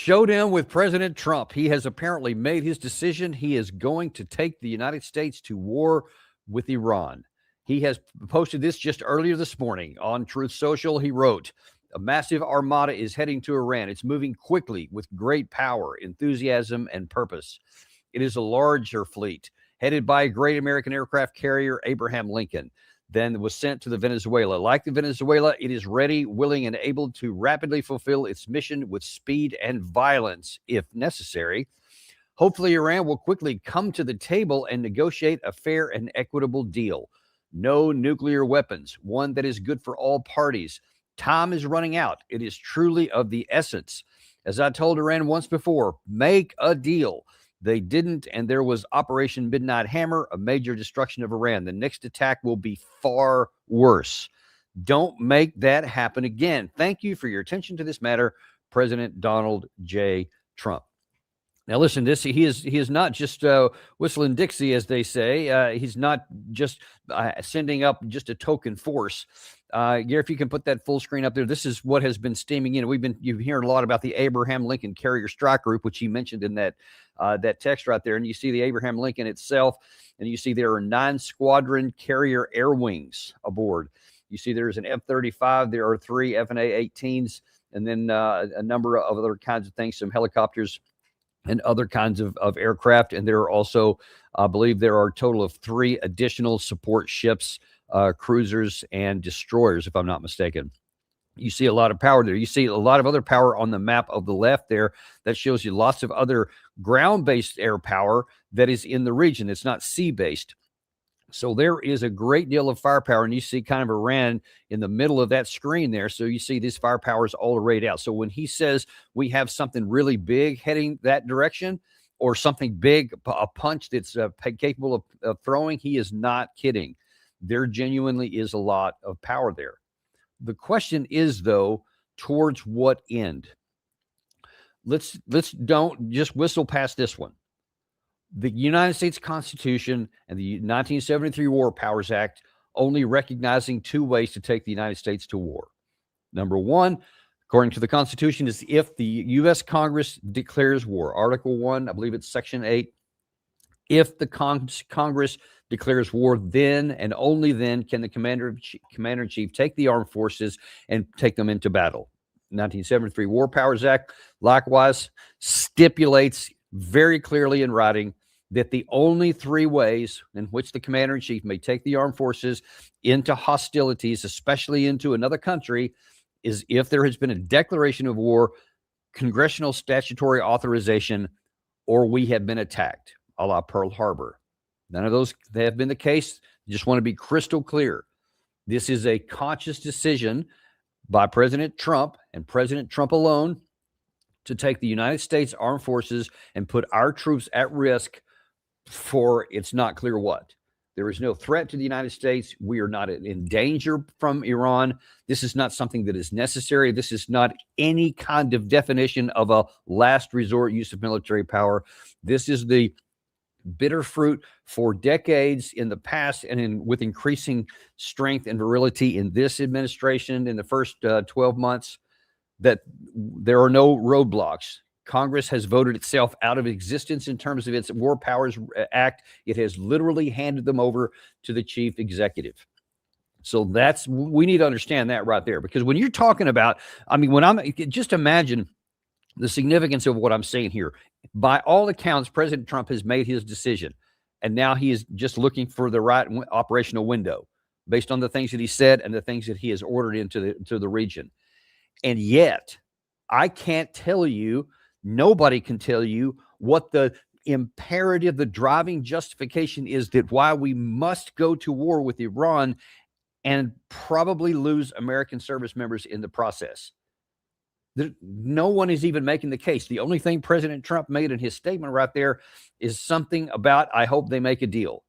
Showdown with President Trump. He has apparently made his decision. He is going to take the United States to war with Iran. He has posted this just earlier this morning on Truth Social. He wrote, a massive armada is heading to Iran. It's moving quickly with great power, enthusiasm, and purpose. It is a larger fleet headed by a great American aircraft carrier, Abraham Lincoln. Then was sent to the Venezuela. Like the Venezuela, it is ready, willing, and able to rapidly fulfill its mission with speed and violence if necessary. Hopefully, Iran will quickly come to the table and negotiate a fair and equitable deal. No nuclear weapons, one that is good for all parties. Time is running out. It is truly of the essence. As I told Iran once before, make a deal. They didn't, and there was Operation Midnight Hammer, a major destruction of Iran. The next attack will be far worse. Don't make that happen again. Thank you for your attention to this matter, President Donald J. Trump. Now, listen, he is not just whistling Dixie, as they say. He's not just sending up just a token force. Gary, if you can put that full screen up there, this is what has been steaming in. You've heard a lot about the Abraham Lincoln Carrier Strike Group, which he mentioned in that text right there. And you see the Abraham Lincoln itself, and you see there are 9 squadron carrier air wings aboard. You see there's an F-35, there are 3 F/A-18s, and then a number of other kinds of things, some helicopters and other kinds of aircraft. And there are also, I believe there are a total of 3 additional support ships, cruisers and destroyers, if I'm not mistaken. You see a lot of power there. You see a lot of other power on the map of the left there. That shows you lots of other ground-based air power that is in the region. It's not sea-based. So there is a great deal of firepower, and you see kind of Iran in the middle of that screen there. So you see this firepower is all arrayed out. So when he says we have something really big heading that direction, or something big, a punch that's capable of throwing, he is not kidding. There genuinely is a lot of power there. The question is, though, towards what end? Let's don't just whistle past this one. The United States Constitution and the 1973 War Powers Act only recognizing 2 ways to take the United States to war. Number 1, according to the Constitution, is if the U.S. Congress declares war. Article 1, I believe it's Section 8. If the Congress declares war, then and only then can the Commander-in-Chief take the armed forces and take them into battle. 1973 War Powers Act likewise stipulates very clearly in writing that the only 3 ways in which the Commander-in-Chief may take the armed forces into hostilities, especially into another country, is if there has been a declaration of war, congressional statutory authorization, or we have been attacked, a la Pearl Harbor. None of those have been the case. Just want to be crystal clear. This is a conscious decision by President Trump and President Trump alone to take the United States Armed Forces and put our troops at risk for it's not clear what. There is no threat to the United States. We are not in danger from Iran. This is not something that is necessary. This is not any kind of definition of a last resort use of military power. This is the bitter fruit for decades in the past and with increasing strength and virility in this administration in the first 12 months, that there are no roadblocks. Congress has voted itself out of existence in terms of its War Powers Act. It has literally handed them over to the chief executive. So we need to understand that right there, because when you're talking about, just imagine the significance of what I'm saying here. By all accounts, President Trump has made his decision, and now he is just looking for the right operational window based on the things that he said and the things that he has ordered into the region. And yet, I can't tell you, nobody can tell you what the imperative, the driving justification is that why we must go to war with Iran and probably lose American service members in the process. No one is even making the case. The only thing President Trump made in his statement right there is something about, I hope they make a deal.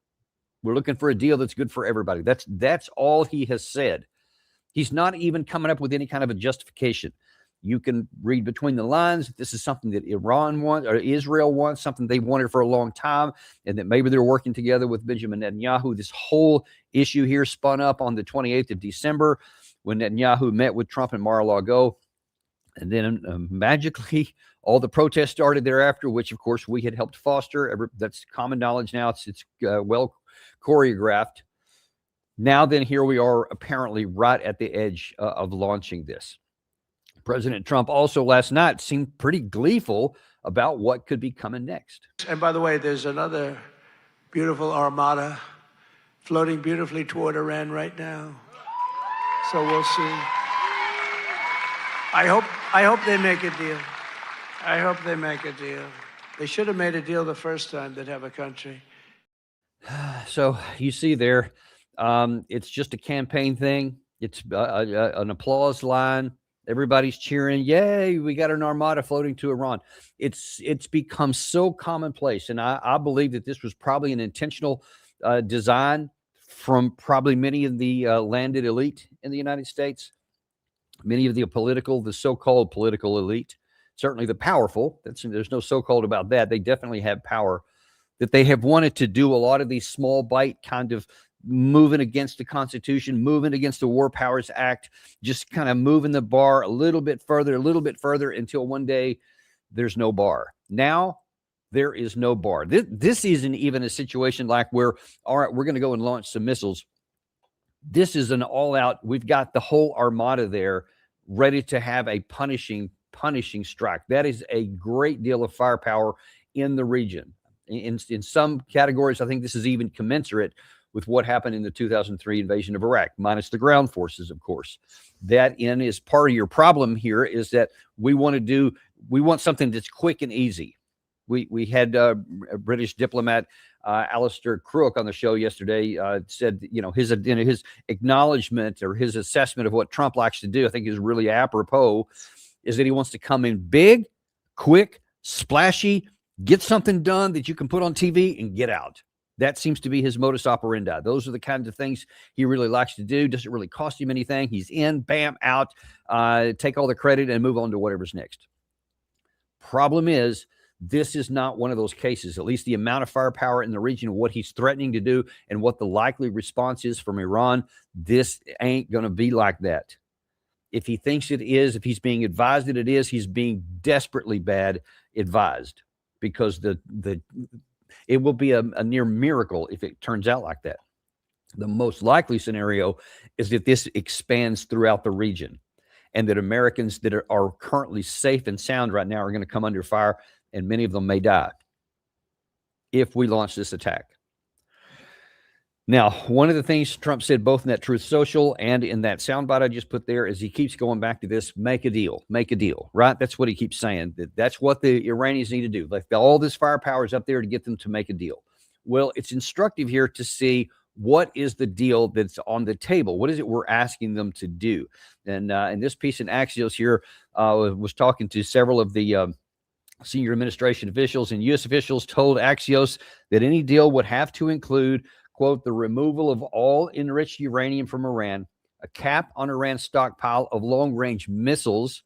We're looking for a deal that's good for everybody. That's all he has said. He's not even coming up with any kind of a justification. You can read between the lines that this is something that Iran wants or Israel wants, something they wanted for a long time, and that maybe they're working together with Benjamin Netanyahu. This whole issue here spun up on the 28th of December when Netanyahu met with Trump in Mar-a-Lago. And then magically, all the protests started thereafter, which, of course, we had helped foster. That's common knowledge now. It's well choreographed. Now then, here we are apparently right at the edge of launching this. President Trump also last night seemed pretty gleeful about what could be coming next. And by the way, there's another beautiful armada floating beautifully toward Iran right now. So we'll see. I hope they make a deal. I hope they make a deal. They should have made a deal the first time they'd have a country. So you see there, it's just a campaign thing. It's an applause line. Everybody's cheering. Yay, we got an armada floating to Iran. It's become so commonplace. And I believe that this was probably an intentional design from probably many of the landed elite in the United States, many of the so-called political elite, certainly the powerful. There's no so-called about that. They definitely have power, that they have wanted to do a lot of these small bite kind of moving against the Constitution, moving against the War Powers Act, just kind of moving the bar a little bit further until one day there's no bar. Now there is no bar. This isn't even a situation like where, all right, we're going to go and launch some missiles. This is an all-out, we've got the whole armada there ready to have a punishing strike. That is a great deal of firepower in the region. In some categories, I think this is even commensurate with what happened in the 2003 invasion of Iraq, minus the ground forces, of course. That is part of your problem here, is that we want something that's quick and easy. We had a British diplomat, Alistair Crook, on the show yesterday, said, his acknowledgement or his assessment of what Trump likes to do, I think is really apropos, is that he wants to come in big, quick, splashy, get something done that you can put on TV and get out. That seems to be his modus operandi. Those are the kinds of things he really likes to do. Doesn't really cost him anything. He's in, bam, out, take all the credit and move on to whatever's next. Problem is, this is not one of those cases. At least the amount of firepower in the region, what he's threatening to do, and what the likely response is from Iran, this ain't going to be like that. If he thinks it is, if he's being advised that it is, he's being desperately bad advised, because it will be a near miracle if it turns out like that. The most likely scenario is that this expands throughout the region, and that Americans that are currently safe and sound right now are going to come under fire, and many of them may die if we launch this attack. Now, one of the things Trump said both in that Truth Social and in that soundbite I just put there is he keeps going back to this, make a deal, right? That's what he keeps saying. That's what the Iranians need to do. Like, all this firepower is up there to get them to make a deal. Well, it's instructive here to see what is the deal that's on the table. What is it we're asking them to do? And in this piece in Axios here, was talking to several of the senior administration officials, and U.S. officials told Axios that any deal would have to include, quote, the removal of all enriched uranium from Iran, a cap on Iran's stockpile of long-range missiles,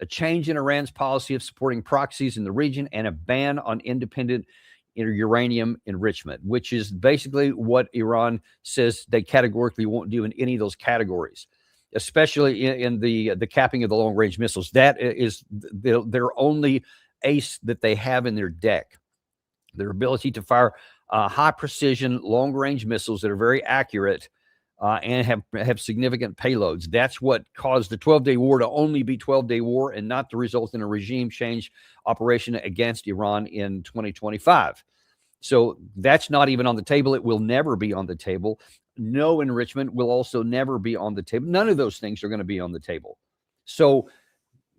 a change in Iran's policy of supporting proxies in the region, and a ban on independent uranium enrichment, which is basically what Iran says they categorically won't do in any of those categories, especially in the capping of the long-range missiles. That is their only ace that they have in their deck, their ability to fire high precision, long range missiles that are very accurate and have significant payloads. That's what caused the 12-day war to only be 12-day war and not to result in a regime change operation against Iran in 2025. So that's not even on the table. It will never be on the table. No enrichment will also never be on the table. None of those things are going to be on the table. So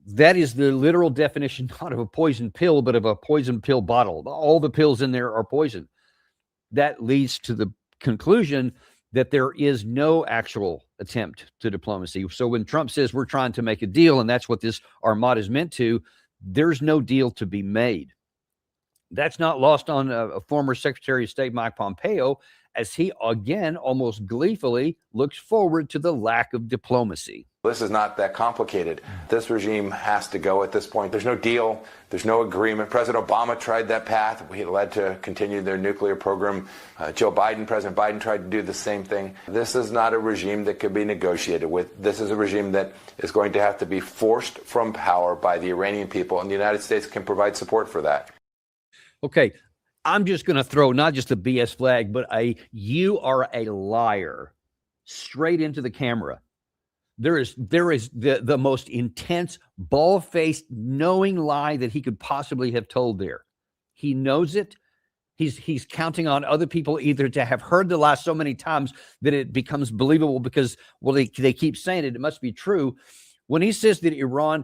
that is the literal definition, not of a poison pill, but of a poison pill bottle. All the pills in there are poison. That leads to the conclusion that there is no actual attempt to diplomacy. So when Trump says we're trying to make a deal, and that's what this armada is meant to, there's no deal to be made. That's not lost on a former Secretary of State, Mike Pompeo, as he again almost gleefully looks forward to the lack of diplomacy. This is not that complicated. This regime has to go at this point. There's no deal. There's no agreement. President Obama tried that path. He led to continue their nuclear program. President Biden tried to do the same thing. This is not a regime that could be negotiated with. This is a regime that is going to have to be forced from power by the Iranian people, and the United States can provide support for that. Okay, I'm just going to throw not just a BS flag, but you are a liar straight into the camera. There is the most intense, bald-faced, knowing lie that he could possibly have told there. He knows it. He's counting on other people either to have heard the lie so many times that it becomes believable because, well, they keep saying it. It must be true. When he says that Iran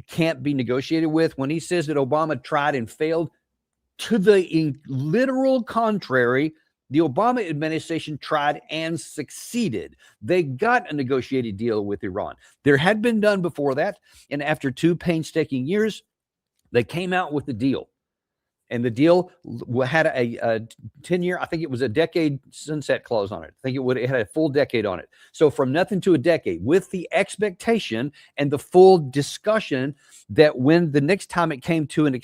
can't be negotiated with, when he says that Obama tried and failed, to the literal contrary, the Obama administration tried and succeeded. They got a negotiated deal with Iran. There had been done before that, and after 2 painstaking years, they came out with the deal. And the deal had a 10-year, I think it was a decade sunset clause on it. I think it had a full decade on it. So from nothing to a decade, with the expectation and the full discussion that when the next time it came to an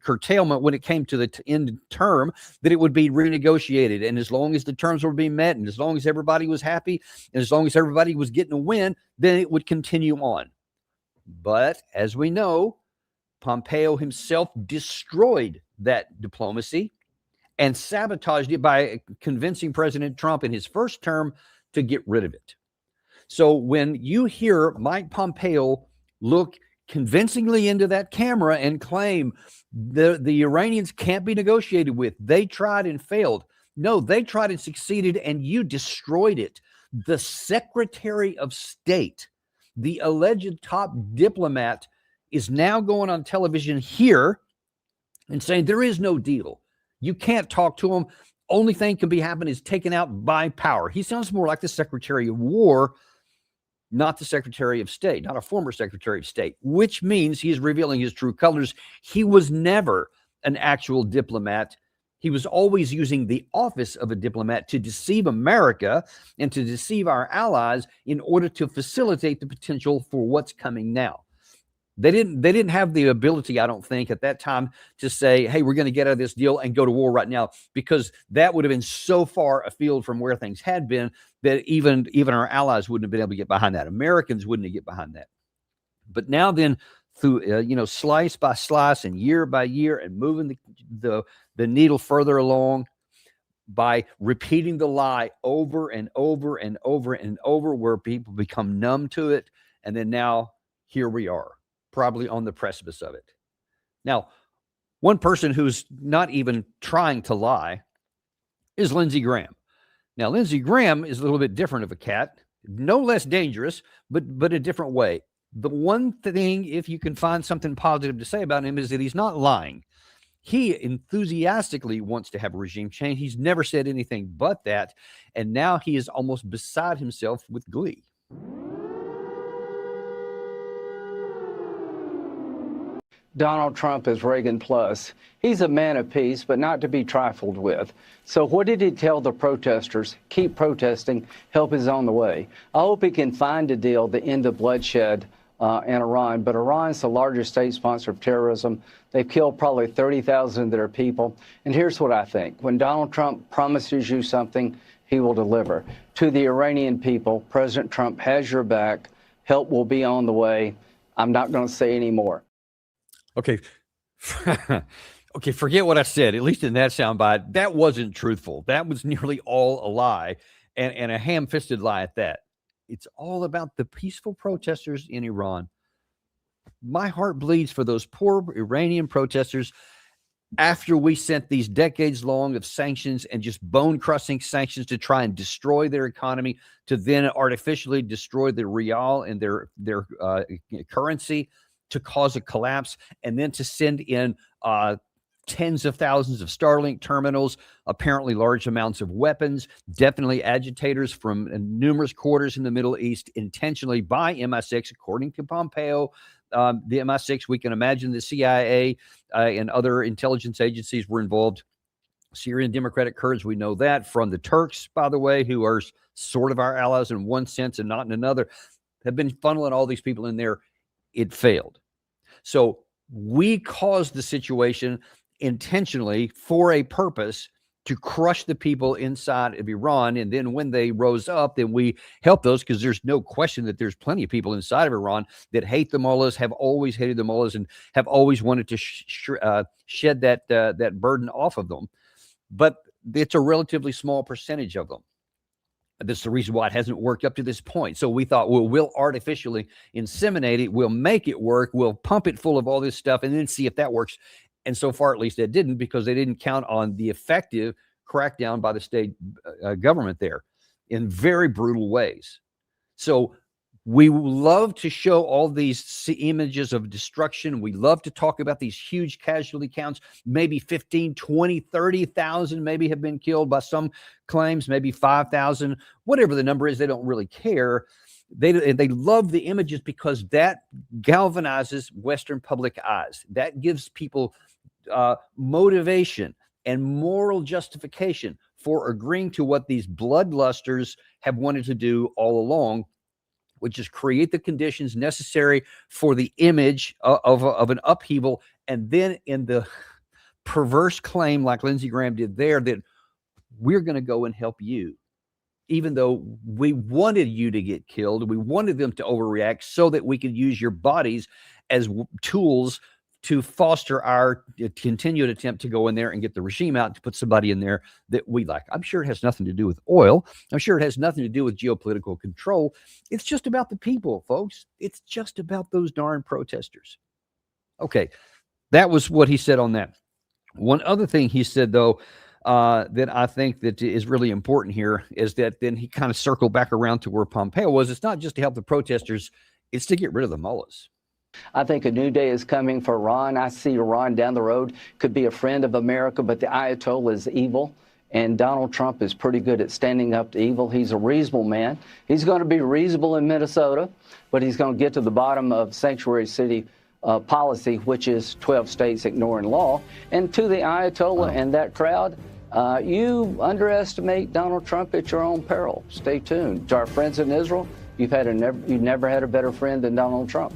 curtailment, when it came to the end term, that it would be renegotiated. And as long as the terms were being met, and as long as everybody was happy, and as long as everybody was getting a win, then it would continue on. But as we know, Pompeo himself destroyed that diplomacy and sabotaged it by convincing President Trump in his first term to get rid of it. So when you hear Mike Pompeo look convincingly into that camera and claim the Iranians can't be negotiated with, they tried and failed. No, they tried and succeeded, and you destroyed it. The Secretary of State, the alleged top diplomat, is now going on television here and saying there is no deal. You can't talk to him. Only thing can be happening is taken out by power. He sounds more like the Secretary of War, not the Secretary of State, not a former Secretary of State, which means he is revealing his true colors. He was never an actual diplomat. He was always using the office of a diplomat to deceive America and to deceive our allies in order to facilitate the potential for what's coming now. They didn't have the ability, I don't think, at that time to say, hey, we're going to get out of this deal and go to war right now, because that would have been so far afield from where things had been that even our allies wouldn't have been able to get behind that. Americans wouldn't get behind that. But now then, through slice by slice and year by year, and moving the needle further along by repeating the lie over and over and over and over, where people become numb to it, and then now here we are, probably on the precipice of it. Now, one person who's not even trying to lie is Lindsey Graham. Now, Lindsey Graham is a little bit different of a cat, no less dangerous, but a different way. The one thing, if you can find something positive to say about him, is that he's not lying. He enthusiastically wants to have a regime change. He's never said anything but that, and now he is almost beside himself with glee. Donald Trump is Reagan plus. He's a man of peace, but not to be trifled with. So what did he tell the protesters? Keep protesting. Help is on the way. I hope he can find a deal to end the bloodshed in Iran. But Iran's the largest state sponsor of terrorism. They've killed probably 30,000 of their people. And here's what I think. When Donald Trump promises you something, he will deliver. To the Iranian people, President Trump has your back. Help will be on the way. I'm not going to say any more. Okay. Okay, forget what I said, at least in that soundbite. That wasn't truthful. That was nearly all a lie, and a ham-fisted lie at that. It's all about the peaceful protesters in Iran. My heart bleeds for those poor Iranian protesters after we sent these decades long of sanctions and just bone-crushing sanctions to try and destroy their economy, to then artificially destroy the rial and their currency, to cause a collapse, and then to send in tens of thousands of Starlink terminals, apparently large amounts of weapons, definitely agitators from numerous quarters in the Middle East, intentionally by MI6, according to Pompeo. The MI6, we can imagine the CIA and other intelligence agencies were involved. Syrian Democratic Kurds, we know that from the Turks, by the way, who are sort of our allies in one sense and not in another. have been funneling all these people in there. It failed. So we caused the situation intentionally for a purpose to crush the people inside of Iran. And then when they rose up, then we helped those, because there's no question that there's plenty of people inside of Iran that hate the mullahs, have always hated the mullahs, and have always wanted to shed that burden off of them. But it's a relatively small percentage of them. That's the reason why it hasn't worked up to this point. So we thought, well, we'll artificially inseminate it. We'll make it work. We'll pump it full of all this stuff and then see if that works. And so far, at least, it didn't, because they didn't count on the effective crackdown by the state government there in very brutal ways. So we love to show all these images of destruction. We love to talk about these huge casualty counts. Maybe 15, 20, 30,000 maybe have been killed by some claims, maybe 5,000, whatever the number is. They don't really care. They love the images because that galvanizes Western public eyes. That gives people motivation and moral justification for agreeing to what these bloodlusters have wanted to do all along, which is create the conditions necessary for the image of an upheaval. And then in the perverse claim, like Lindsey Graham did there, that we're going to go and help you, even though we wanted you to get killed. We wanted them to overreact so that we could use your bodies as tools to foster our continued attempt to go in there and get the regime out, to put somebody in there that we like. I'm sure it has nothing to do with oil. I'm sure it has nothing to do with geopolitical control. It's just about the people, folks. It's just about those darn protesters. Okay, that was what he said on that. One other thing he said, though, that I think that is really important here is that then he kind of circled back around to where Pompeo was. It's not just to help the protesters, it's to get rid of the mullahs. I think a new day is coming for Iran. I see Iran down the road could be a friend of America, but the Ayatollah is evil. And Donald Trump is pretty good at standing up to evil. He's a reasonable man. He's going to be reasonable in Minnesota, but he's going to get to the bottom of sanctuary city policy, which is 12 states ignoring law. And to the Ayatollah and that crowd, you underestimate Donald Trump at your own peril. Stay tuned. To our friends in Israel, you've never had a better friend than Donald Trump.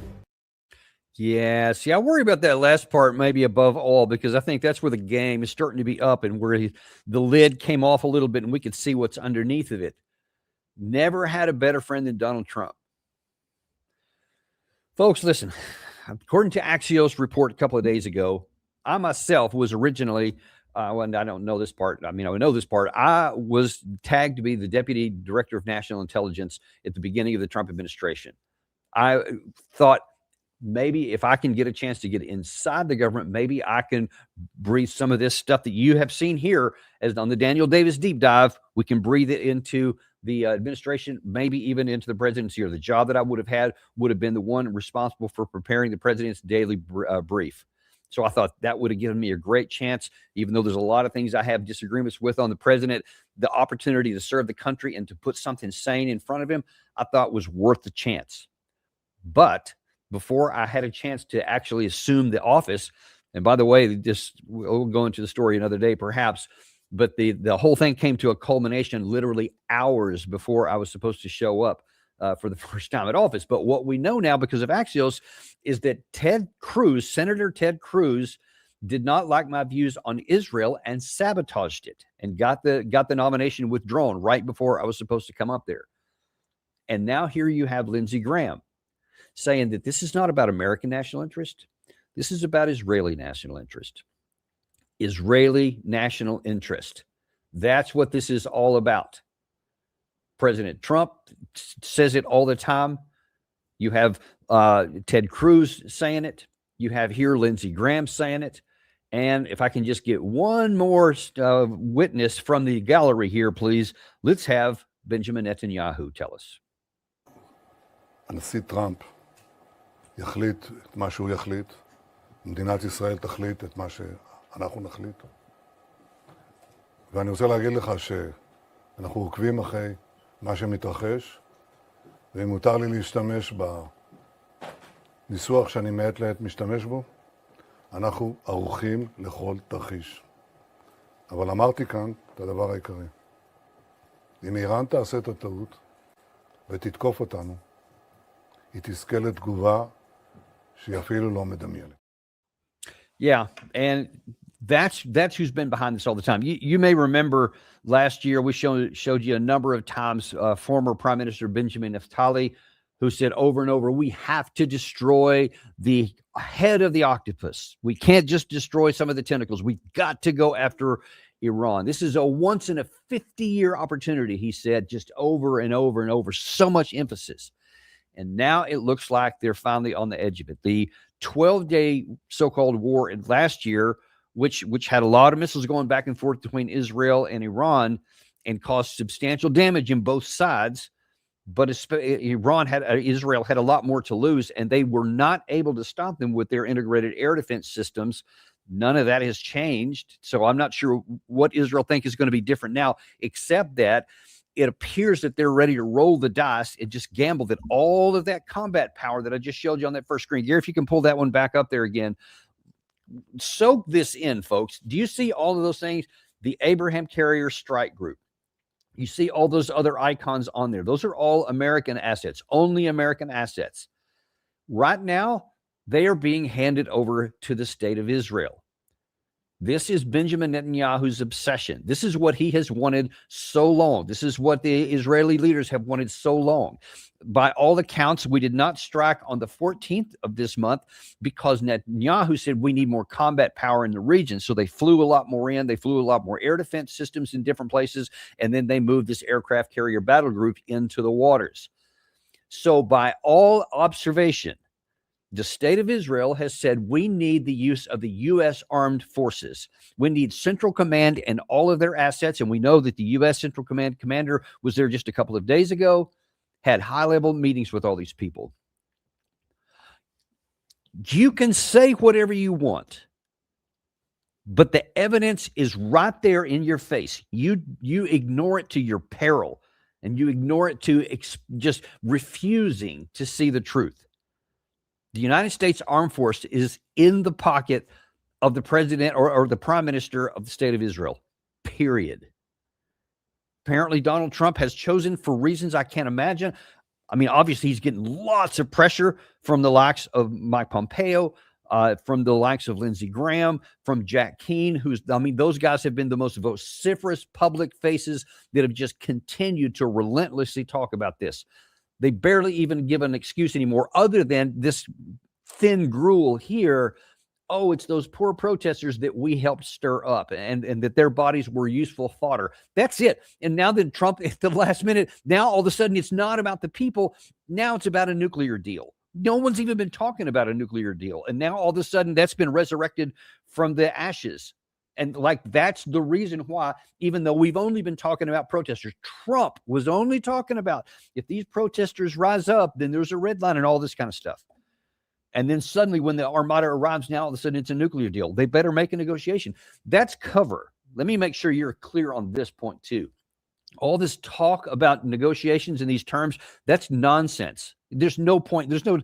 Yeah, see, I worry about that last part maybe above all, because I think that's where the game is starting to be up and where the lid came off a little bit and we could see what's underneath of it. Never had a better friend than Donald Trump. Folks, listen, according to Axios report a couple of days ago, I myself was originally, well, I don't know this part. I mean, I know this part. I was tagged to be the Deputy Director of National Intelligence at the beginning of the Trump administration. I thought, maybe if I can get a chance to get inside the government, maybe I can breathe some of this stuff that you have seen here as on the Daniel Davis deep dive. We can breathe it into the administration, maybe even into the presidency, or the job that I would have had would have been the one responsible for preparing the president's daily brief. So I thought that would have given me a great chance, even though there's a lot of things I have disagreements with on the president, the opportunity to serve the country and to put something sane in front of him, I thought was worth the chance. But before I had a chance to actually assume the office, and by the way, we'll go into the story another day perhaps, but the whole thing came to a culmination literally hours before I was supposed to show up for the first time at office. But what we know now because of Axios is that Senator Ted Cruz, did not like my views on Israel and sabotaged it and got the nomination withdrawn right before I was supposed to come up there. And now here you have Lindsey Graham saying that this is not about American national interest. This is about Israeli national interest. Israeli national interest. That's what this is all about. President Trump says it all the time. You have Ted Cruz saying it. You have here Lindsey Graham saying it. And if I can just get one more witness from the gallery here, please, let's have Benjamin Netanyahu tell us. הנשיא טראמפ יחליט את מה שהוא יחליט, מדינת ישראל תחליט את מה שאנחנו נחליט. ואני רוצה להגיד לך שאנחנו עוקבים אחרי מה שמתרחש, ואם מותר לי להשתמש בניסוח שאני מעת לעת משתמש בו, אנחנו ערוכים לכל תרחיש. אבל אמרתי כאן את הדבר העיקרי. אם איראן תעשה את הטעות ותתקוף אותנו, היא תזכה לתגובה שהיא אפילו לא מדמיינת. Yeah, and that's who's been behind this all the time. You may remember last year we showed you a number of times former Prime Minister Benjamin Netanyahu, who said over and over, we have to destroy the head of the octopus. We can't just destroy some of the tentacles. We've got to go after Iran. This is a once in a 50-year opportunity, he said, just over and over and over, so much emphasis. And now it looks like they're finally on the edge of it. The 12-day so-called war last year, which had a lot of missiles going back and forth between Israel and Iran and caused substantial damage in both sides. But Israel had a lot more to lose, and they were not able to stop them with their integrated air defense systems. None of that has changed. So I'm not sure what Israel think is going to be different now, except that it appears that they're ready to roll the dice and just gamble that all of that combat power that I just showed you on that first screen. Gary, if you can pull that one back up there again, soak this in, folks. Do you see all of those things? The Abraham Carrier Strike Group. You see all those other icons on there. Those are all American assets, only American assets. Right now, they are being handed over to the state of Israel. This is Benjamin Netanyahu's obsession. This is what he has wanted so long. This is what the Israeli leaders have wanted so long. By all accounts, we did not strike on the 14th of this month because Netanyahu said we need more combat power in the region. So they flew a lot more in. They flew a lot more air defense systems in different places. And then they moved this aircraft carrier battle group into the waters. So by all observation, the state of Israel has said we need the use of the U.S. armed forces. We need Central Command and all of their assets. And we know that the U.S. Central Command commander was there just a couple of days ago, had high-level meetings with all these people. You can say whatever you want, but the evidence is right there in your face. You ignore it to your peril, and you ignore it to just refusing to see the truth. The United States Armed Force is in the pocket of the president or the prime minister of the state of Israel, period. Apparently, Donald Trump has chosen, for reasons I can't imagine. I mean, obviously, he's getting lots of pressure from the likes of Mike Pompeo, from the likes of Lindsey Graham, from Jack Keane, those guys have been the most vociferous public faces that have just continued to relentlessly talk about this. They barely even give an excuse anymore other than this thin gruel here. Oh, it's those poor protesters that we helped stir up and that their bodies were useful fodder. That's it. And now that Trump at the last minute, now all of a sudden it's not about the people. Now it's about a nuclear deal. No one's even been talking about a nuclear deal. And now all of a sudden that's been resurrected from the ashes. And that's the reason why, even though we've only been talking about protesters, Trump was only talking about if these protesters rise up, then there's a red line and all this kind of stuff. And then suddenly when the armada arrives, now all of a sudden it's a nuclear deal. They better make a negotiation. That's cover. Let me make sure you're clear on this point too. All this talk about negotiations in these terms, that's nonsense. There's no point. There's no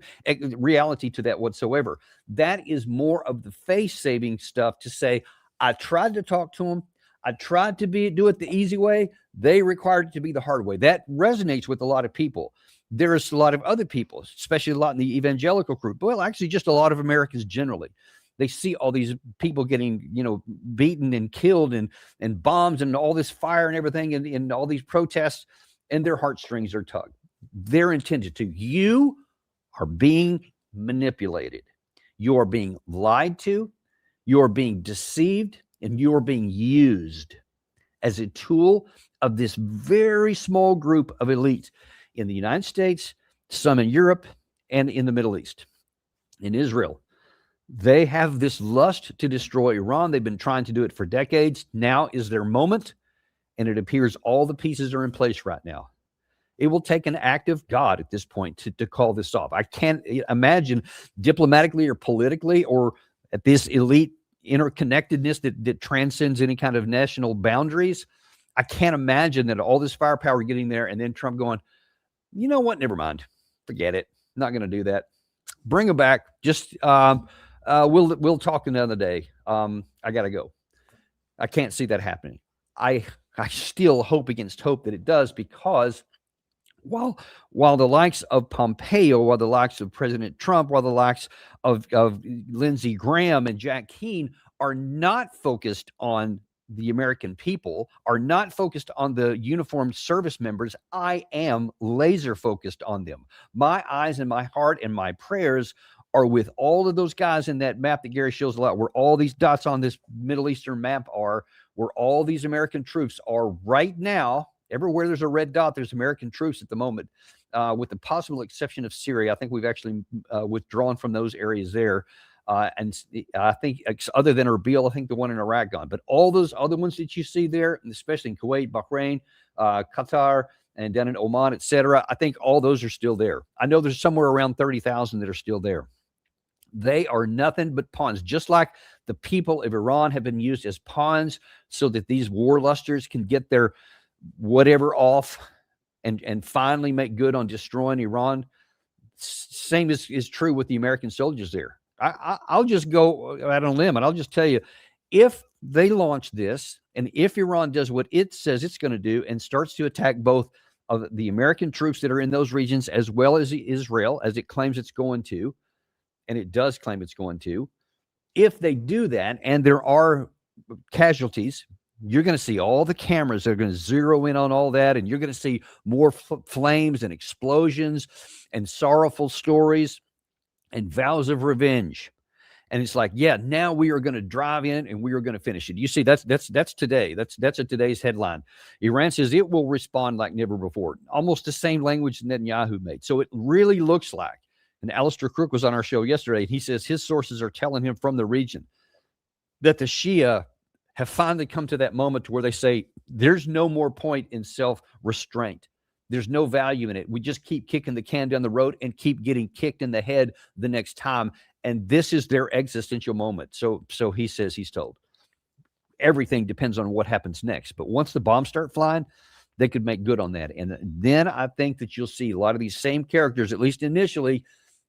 reality to that whatsoever. That is more of the face-saving stuff to say, I tried to talk to them. I tried to do it the easy way. They required it to be the hard way. That resonates with a lot of people. There's a lot of other people, especially a lot in the evangelical group. Well, actually, just a lot of Americans generally. They see all these people getting, beaten and killed and bombs and all this fire and everything and all these protests, and their heartstrings are tugged. They're intended to. You are being manipulated. You are being lied to. You're being deceived, and you're being used as a tool of this very small group of elites in the United States, some in Europe, and in the Middle East, in Israel. They have this lust to destroy Iran. They've been trying to do it for decades. Now is their moment, and it appears all the pieces are in place right now. It will take an act of God at this point to call this off. I can't imagine diplomatically or politically or at this elite interconnectedness that transcends any kind of national boundaries. I can't imagine that all this firepower getting there and then Trump going, you know what? Never mind. Forget it. Not going to do that. Bring them back. Just we'll talk another day. I got to go. I can't see that happening. I still hope against hope that it does, because While the likes of Pompeo, while the likes of President Trump, while the likes of Lindsey Graham and Jack Keane are not focused on the American people, are not focused on the uniformed service members, I am laser focused on them. My eyes and my heart and my prayers are with all of those guys in that map that Gary shows a lot, where all these dots on this Middle Eastern map are, where all these American troops are right now. Everywhere there's a red dot, there's American troops at the moment, with the possible exception of Syria. I think we've actually withdrawn from those areas there. And I think, other than Erbil, I think the one in Iraq gone. But all those other ones that you see there, especially in Kuwait, Bahrain, Qatar, and down in Oman, etc., I think all those are still there. I know there's somewhere around 30,000 that are still there. They are nothing but pawns, just like the people of Iran have been used as pawns so that these warlusters can get their whatever off and finally make good on destroying Iran. Same is true with the American soldiers there. I'll just go out on a limb and I'll just tell you, if they launch this and if Iran does what it says it's going to do and starts to attack both of the American troops that are in those regions as well as Israel, as it claims it's going to, and it does claim it's going to, if they do that and there are casualties, you're going to see all the cameras that are going to zero in on all that, and you're going to see more flames and explosions and sorrowful stories and vows of revenge. And it's like, yeah, now we are going to drive in and we are going to finish it. You see, that's today. That's today's headline. Iran says it will respond like never before. Almost the same language Netanyahu made. So it really looks like, and Alistair Crook was on our show yesterday, and he says his sources are telling him from the region that the Shia have finally come to that moment to where they say there's no more point in self-restraint. There's no value in it. We just keep kicking the can down the road and keep getting kicked in the head the next time. And this is their existential moment. So he says, he's told. Everything depends on what happens next. But once the bombs start flying, they could make good on that. And then I think that you'll see a lot of these same characters, at least initially,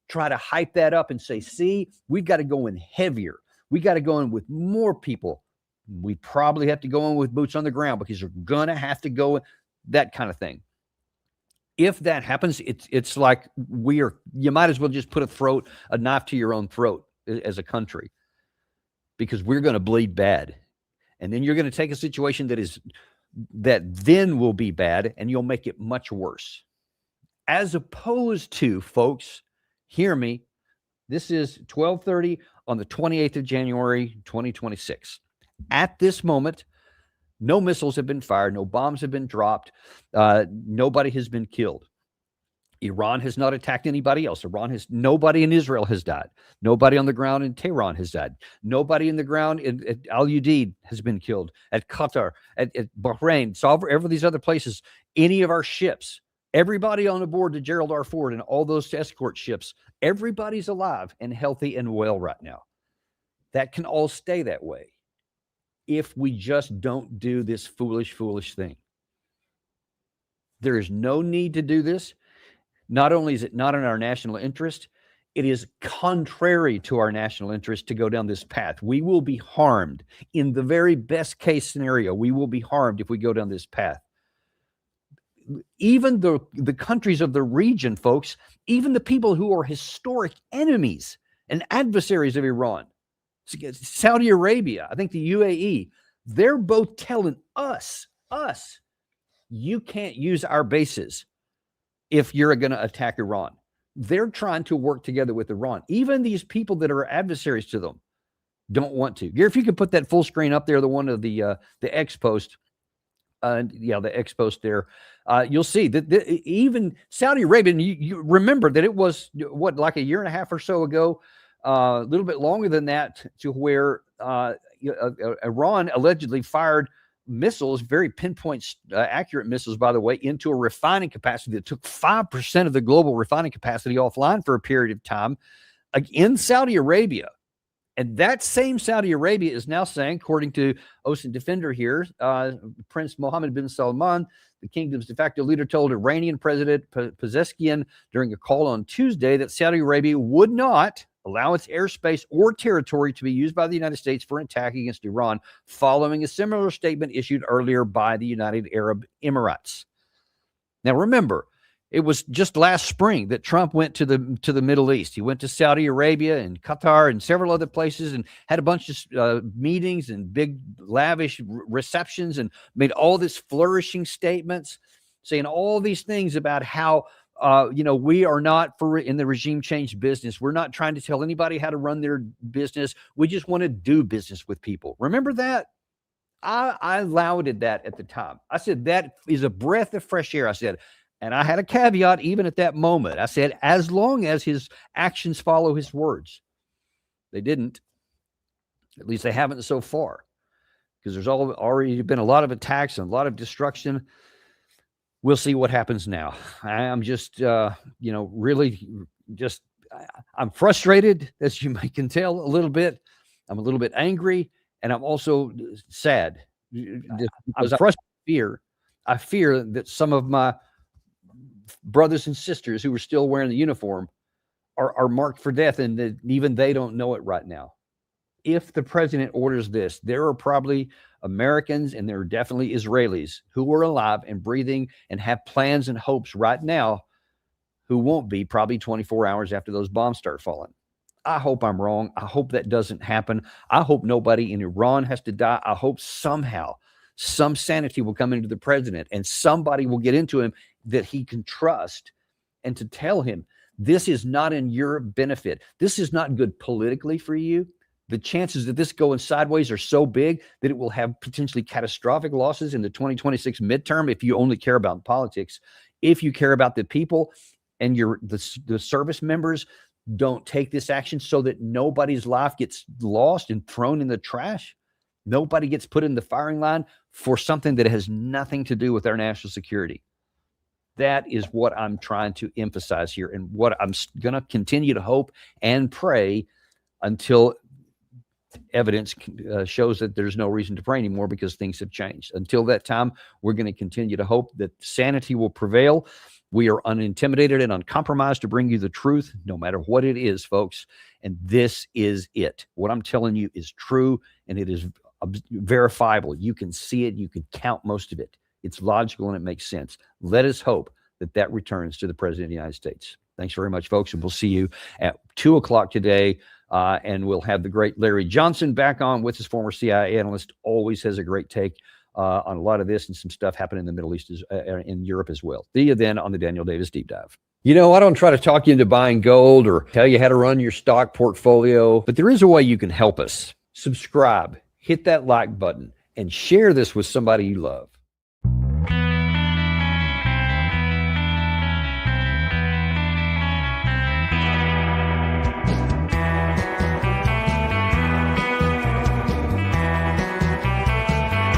try to hype that up and say, see, we've got to go in heavier. We got to go in with more people. We probably have to go in with boots on the ground because you're going to have to go, that kind of thing. If that happens, it's like you might as well just put a knife to your own throat as a country, because we're going to bleed bad. And then you're going to take a situation that then will be bad and you'll make it much worse. As opposed to, folks, hear me, this is 12:30 on the 28th of January, 2026. At this moment, no missiles have been fired. No bombs have been dropped. Nobody has been killed. Iran has not attacked anybody else. Nobody in Israel has died. Nobody on the ground in Tehran has died. Nobody in the ground at Al Udeid has been killed. At Qatar, at Bahrain, ever these other places, any of our ships, everybody on board the Gerald R. Ford and all those escort ships, everybody's alive and healthy and well right now. That can all stay that way if we just don't do this foolish thing. There is no need to do this. Not only is it not in our national interest, it is contrary to our national interest to go down this path. We will be harmed. In the very best case scenario, we will be harmed if we go down this path. Even the countries of the region, folks, even the people who are historic enemies and adversaries of Iran, Saudi Arabia, I think the UAE, they're both telling us, you can't use our bases if you're going to attack Iran. They're trying to work together with Iran. Even these people that are adversaries to them don't want to. Gary, if you could put that full screen up there, the one of the X post, the X post there, you'll see that even Saudi Arabia, and you remember that it was, like a year and a half or so ago, a little bit longer than that, to where Iran allegedly fired missiles, very pinpoint accurate missiles, by the way, into a refining capacity that took 5% of the global refining capacity offline for a period of time in Saudi Arabia. And that same Saudi Arabia is now saying, according to Ocean Defender here, Prince Mohammed bin Salman, the kingdom's de facto leader, told Iranian President Pezeshkian during a call on Tuesday that Saudi Arabia would not allow its airspace or territory to be used by the United States for an attack against Iran, following a similar statement issued earlier by the United Arab Emirates. Now, remember, It was just last spring that Trump went to the Middle East. He went to Saudi Arabia and Qatar and several other places and had a bunch of meetings and big lavish receptions and made all this flourishing statements, saying all these things about how we are not in the regime change business. We're not trying to tell anybody how to run their business. We just want to do business with people. Remember that? I lauded that at the time. I said, that is a breath of fresh air. I said, and I had a caveat even at that moment. I said, as long as his actions follow his words. They didn't. At least they haven't so far, because there's already been a lot of attacks and a lot of destruction. We'll see what happens now. I'm just, really just, I'm frustrated, as you can tell a little bit. I'm a little bit angry, and I'm also sad. I'm frustrated. I fear that some of my brothers and sisters who are still wearing the uniform are marked for death, and that even they don't know it right now. If the president orders this, there are probably Americans and there are definitely Israelis who are alive and breathing and have plans and hopes right now who won't be probably 24 hours after those bombs start falling. I hope I'm wrong. I hope that doesn't happen. I hope nobody in Iran has to die. I hope somehow some sanity will come into the president and somebody will get into him that he can trust, and to tell him, this is not in your benefit. This is not good politically for you. The chances that this going sideways are so big that it will have potentially catastrophic losses in the 2026 midterm if you only care about politics. If you care about the people and the service members, don't take this action so that nobody's life gets lost and thrown in the trash. Nobody gets put in the firing line for something that has nothing to do with our national security. That is what I'm trying to emphasize here, and what I'm going to continue to hope and pray until evidence shows that there's no reason to pray anymore, because things have changed. Until that time, we're going to continue to hope that sanity will prevail. We are unintimidated and uncompromised to bring you the truth, no matter what it is, folks. And this is it. What I'm telling you is true, and it is verifiable. You can see it. You can count most of it. It's logical and it makes sense. Let us hope that that returns to the President of the United States. Thanks very much, folks. And we'll see you at 2 o'clock today. And we'll have the great Larry Johnson back on with his, former CIA analyst. Always has a great take on a lot of this and some stuff happening in the Middle East, in Europe as well. See you then on the Daniel Davis Deep Dive. I don't try to talk you into buying gold or tell you how to run your stock portfolio, but there is a way you can help us. Subscribe, hit that like button, and share this with somebody you love.